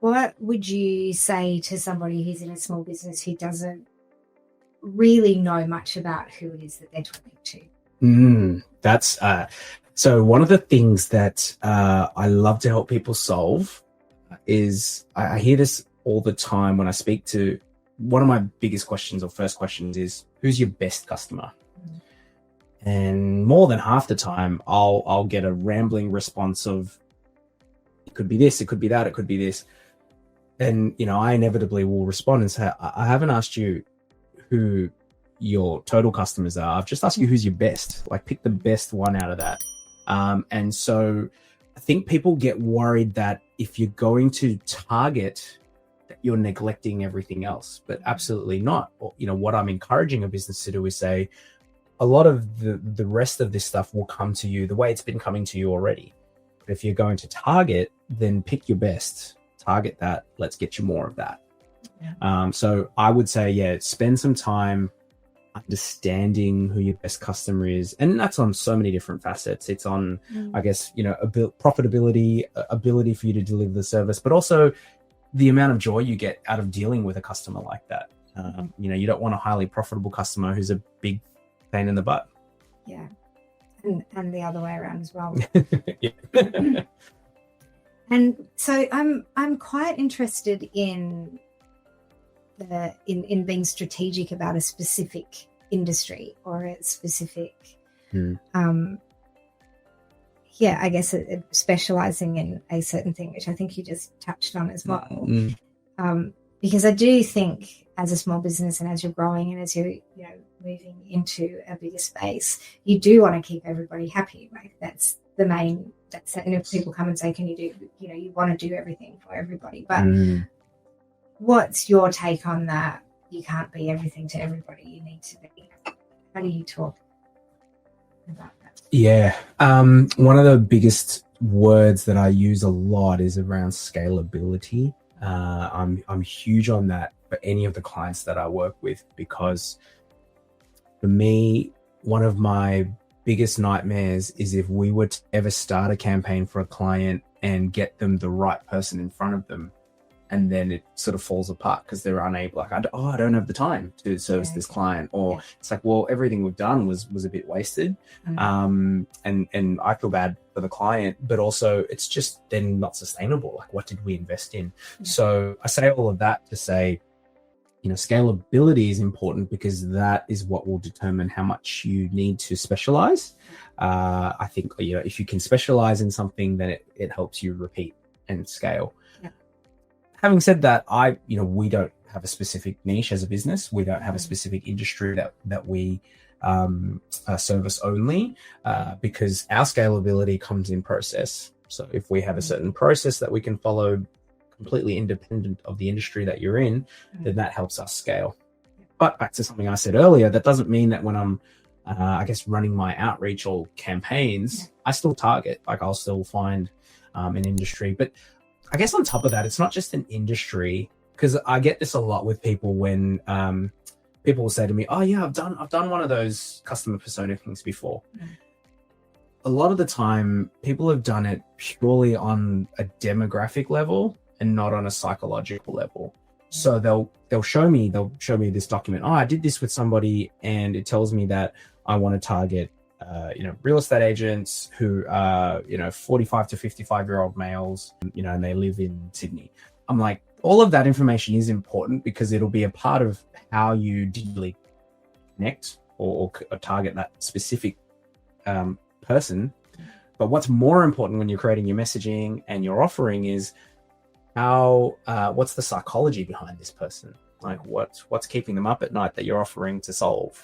what would you say to somebody who's in a small business who doesn't really know much about who it is that they're talking to? That's so one of the things that I love to help people solve is I hear this all the time when I speak to one of my biggest questions or first questions is, who's your best customer? And more than half the time I'll get a rambling response of, it could be this, it could be that, it could be this. And, you know, I inevitably will respond and say, I haven't asked you who your total customers are. I've just asked you who's your best. Like, pick the best one out of that. And so I think people get worried that if you're going to target, that you're neglecting everything else, but absolutely not. You know, what I'm encouraging a business to do is say, a lot of the rest of this stuff will come to you the way it's been coming to you already. But if you're going to target, then pick your best, target that. Let's get you more of that. Yeah. So I would say, spend some time understanding who your best customer is. And that's on so many different facets. It's on, I guess, you know, profitability, ability for you to deliver the service, but also the amount of joy you get out of dealing with a customer like that. You know, you don't want a highly profitable customer who's a big pain in the butt. Yeah. And the other way around as well. And so I'm quite interested in being strategic about a specific industry or a specific I guess specializing in a certain thing, which I think you just touched on as well. Because I do think as a small business and as you're growing and as you're moving into a bigger space, you do want to keep everybody happy. Like that's the main. And if people come and say, "Can you do?" You want to do everything for everybody. But what's your take on that? You can't be everything to everybody. You need to be. How do you talk about that? Yeah. One of the biggest words that I use a lot is around scalability. I'm huge on that for any of the clients that I work with, because for me, one of my biggest nightmares is if we were to ever start a campaign for a client and get them the right person in front of them, and then it sort of falls apart because they're unable, like, I don't have the time to service this client, or it's like, well, everything we've done was a bit wasted. And I feel bad for the client, but also it's just then not sustainable. Like, what did we invest in? So I say all of that to say, scalability is important, because that is what will determine how much you need to specialize. I think, if you can specialize in something, then it helps you repeat and scale. Having said that, we don't have a specific niche as a business. We don't have a specific industry that we service only, because our scalability comes in process. So if we have a certain process that we can follow completely independent of the industry that you're in, then that helps us scale. But back to something I said earlier, that doesn't mean that when I'm, running my outreach or campaigns, I still target. Like, I'll still find an industry. But I guess on top of that, it's not just an industry, because I get this a lot with people when people will say to me, "Oh yeah, I've done one of those customer persona things before." A lot of the time, people have done it purely on a demographic level and not on a psychological level. So they'll show me this document. "Oh, I did this with somebody, and it tells me that I want to target real estate agents who are 45 to 55-year-old males, and they live in Sydney." I'm like, all of that information is important, because it'll be a part of how you digitally connect or target that specific person. But what's more important when you're creating your messaging and your offering is what's the psychology behind this person? Like, what's keeping them up at night that you're offering to solve?